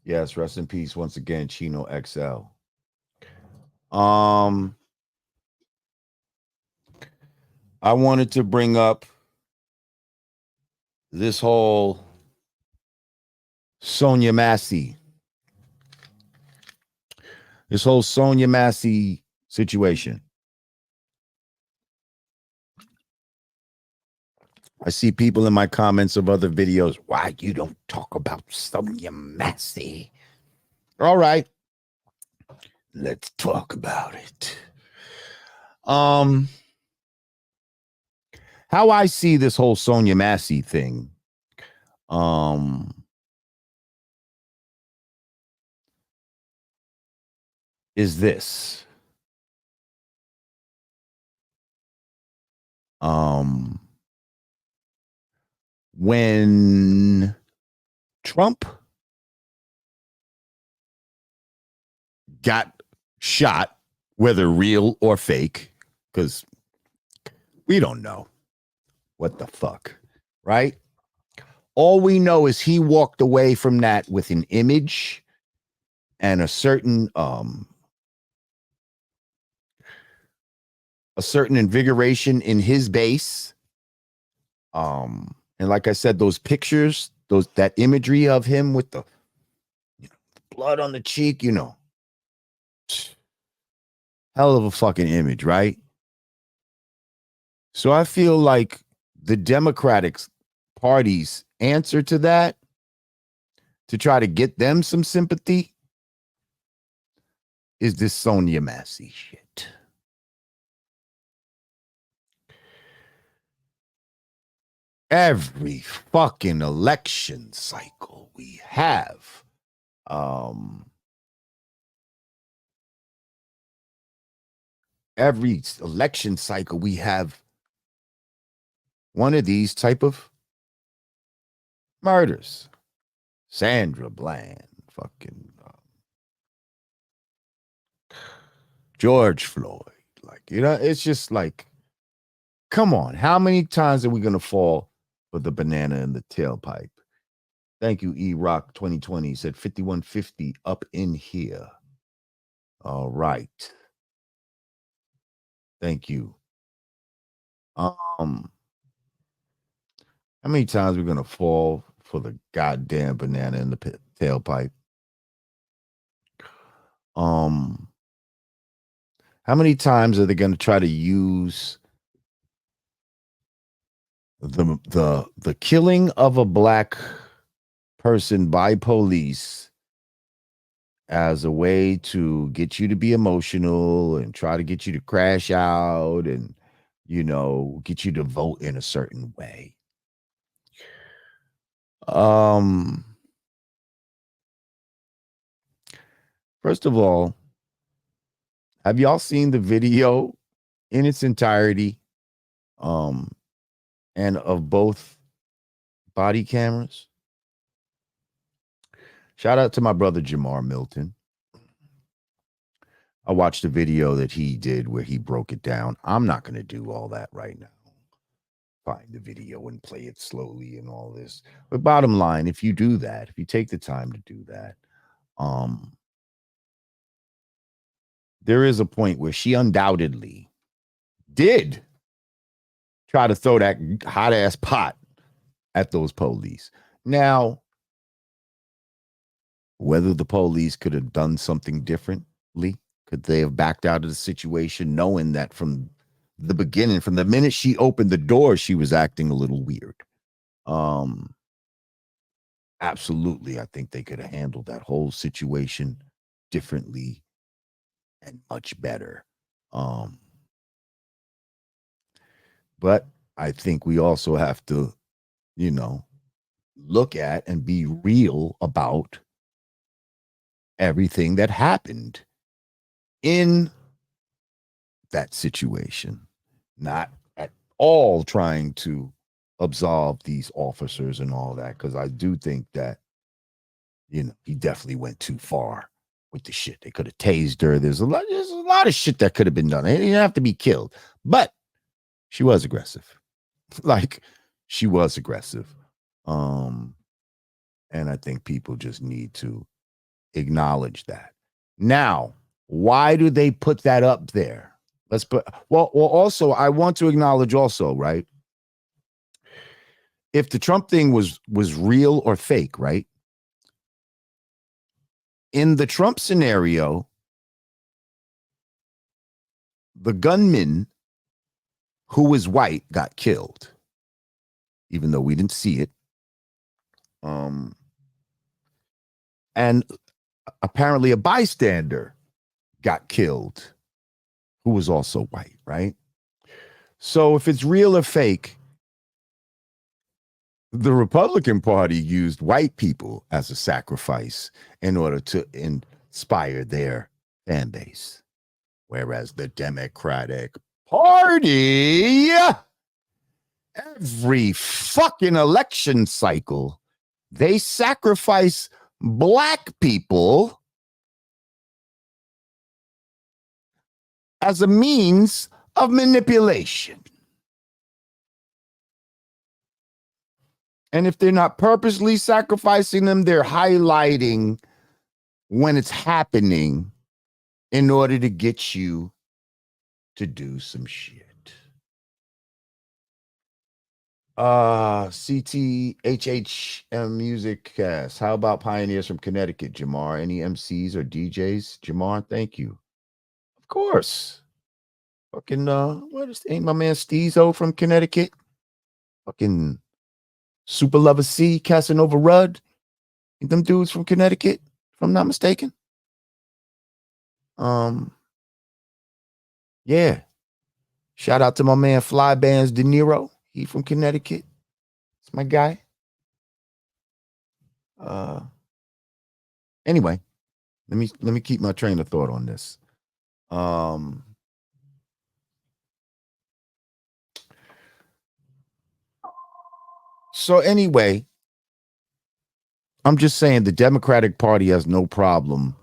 Yes, rest in peace once again, Chino XL. Um, I wanted to bring up this whole Sonya Massey, this whole Sonya Massey situation. I see people in my comments of other videos. Why you don't talk about Sonya Massey? All right, let's talk about it. How I see this whole Sonya Massey thing, um, is this. When Trump got shot, whether real or fake, because we don't know what the fuck, right? All we know is he walked away from that with an image and a certain invigoration in his base. And like I said, those pictures, that imagery of him with the, the blood on the cheek, hell of a fucking image, right? So I feel like the Democratic Party's answer to that, to try to get them some sympathy, is this Sonya Massey shit. Every fucking election cycle we have, every election cycle we have one of these type of murders. Sandra Bland, fucking George Floyd. Like, it's just like, come on. How many times are we going to fall for the banana in the tailpipe? Thank you, E-Rock 2020. He said 5150 up in here. All right. Thank you. How many times are we going to fall for the goddamn banana in the tailpipe? How many times are they going to try to use the killing of a black person by police as a way to get you to be emotional and try to get you to crash out and, get you to vote in a certain way? First of all, have y'all seen the video in its entirety? And of both body cameras? Shout out to my brother Jamar Milton. I watched a video that he did where he broke it down. I'm not going to do all that right now. Find the video and play it slowly and all this. But bottom line, if you do that, if you take the time to do that, there is a point where she undoubtedly did try to throw that hot ass pot at those police. Now, whether the police could have done something differently, could they have backed out of the situation knowing that from the beginning, from the minute she opened the door, she was acting a little weird? Absolutely. I think they could have handled that whole situation differently and much better. But I think we also have to, look at and be real about everything that happened in that situation. Not at all trying to absolve these officers and all that, because I do think that, he definitely went too far with the shit. They could have tased her. There's a lot of shit that could have been done. It didn't have to be killed, but she was aggressive. Like, she was aggressive. And I think people just need to acknowledge that. Now, why do they put that up there? Let's put, well, also, I want to acknowledge also, right? If the Trump thing was real or fake, right? In the Trump scenario, the gunman who was white got killed, even though we didn't see it. And apparently a bystander got killed who was also white, right? So if it's real or fake, the Republican Party used white people as a sacrifice in order to inspire their fan base. Whereas the Democratic Party, every fucking election cycle, they sacrifice black people as a means of manipulation. And if they're not purposely sacrificing them, they're highlighting when it's happening in order to get you to do some shit. CTHHM Music Cast. How about Pioneers from Connecticut, Jamar? Any MCs or DJs? Jamar, thank you. Of course. Fucking ain't my man Steezo from Connecticut? Fucking Super Lover C, Casanova Rudd. Ain't them dudes from Connecticut, if I'm not mistaken. Yeah. Shout out to my man Fly Bands De Niro. He from Connecticut. It's my guy. Anyway, let me keep my train of thought on this. So anyway, I'm just saying the Democratic Party has no problem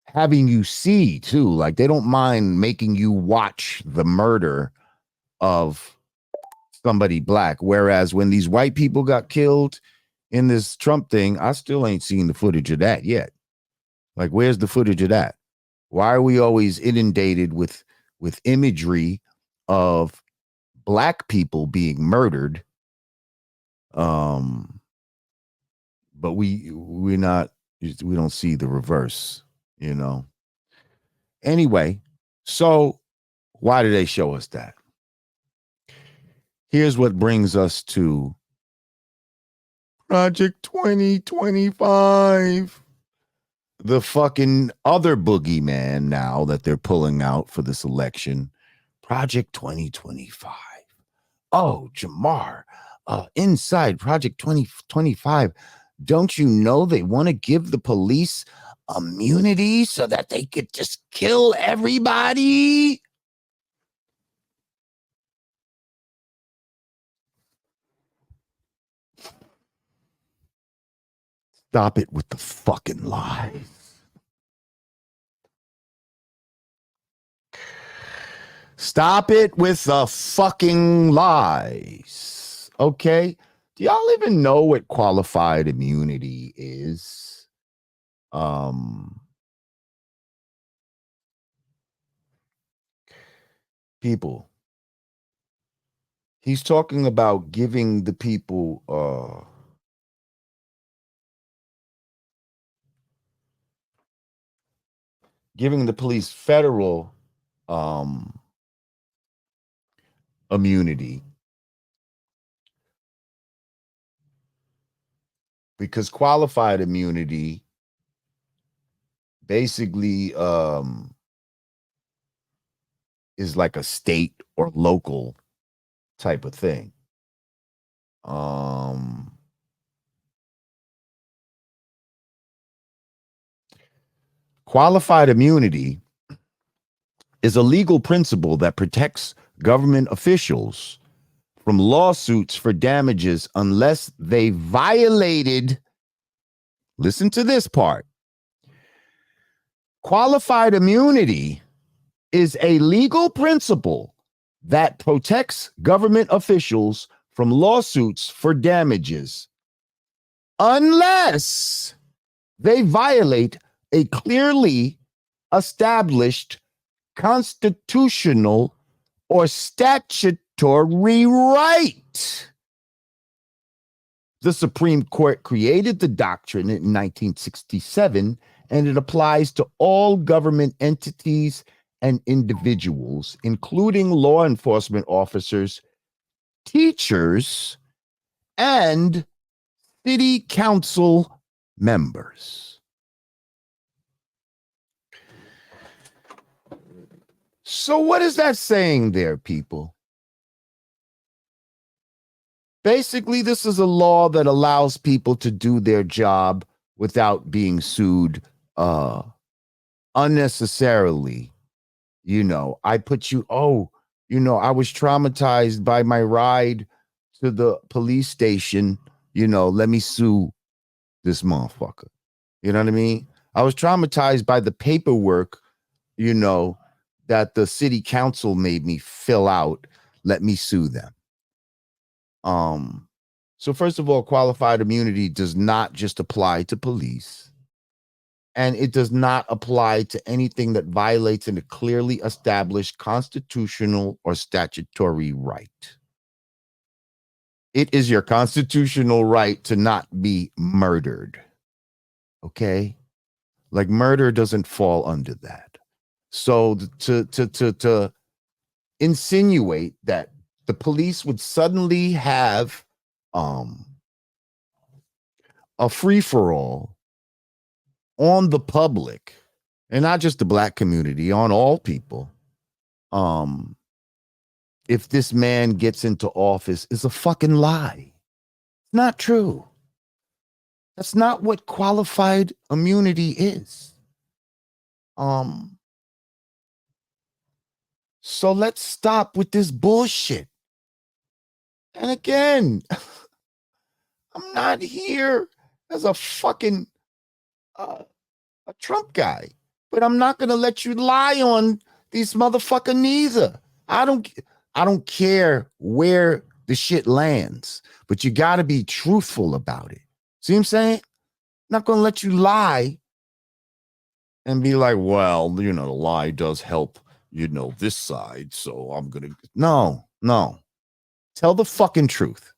having you see too. Like they don't mind making you watch the murder of somebody black. Whereas when these white people got killed in this Trump thing, I still ain't seen the footage of that yet. Like, where's the footage of that? Why are we always inundated with imagery of black people being murdered? But we don't see the reverse, you know. Anyway, so why do they show us that? Here's what brings us to Project 2025. The fucking other boogeyman now that they're pulling out for this election. Project 2025. Oh, Jamar, inside Project 2025, don't you know they want to give the police immunity so that they could just kill everybody? Stop it with the fucking lies. Stop it with the fucking lies. Okay? Do y'all even know what qualified immunity is? People. He's talking about giving the people giving the police federal immunity, because qualified immunity basically is like a state or local type of thing. Qualified immunity is a legal principle that protects government officials from lawsuits for damages unless they violated, listen to this part. Qualified immunity is a legal principle that protects government officials from lawsuits for damages unless They violate a clearly established constitutional or statutory right. The Supreme Court created the doctrine in 1967, and it applies to all government entities and individuals, including law enforcement officers, teachers, and city council members. So, what is that saying there, people? Basically, this is a law that allows people to do their job without being sued unnecessarily. You know, I put you, I was traumatized by my ride to the police station. Let me sue this motherfucker. You know what I mean? I was traumatized by the paperwork, that the city council made me fill out. Let me sue them. So first of all, qualified immunity does not just apply to police, and it does not apply to anything that violates a clearly established constitutional or statutory right. It is your constitutional right to not be murdered. Okay? Like, murder doesn't fall under that. So to insinuate that the police would suddenly have a free-for-all on the public, and not just the black community, on all people, if this man gets into office, is a fucking lie. It's not true. That's not what qualified immunity is. So let's stop with this bullshit. And again, I'm not here as a fucking a Trump guy, but I'm not gonna let you lie on these motherfuckers neither. I don't care where the shit lands, but you gotta be truthful about it. See what I'm saying? I'm not gonna let you lie and be like, well, the lie does help, this side, so I'm gonna. No. Tell the fucking truth.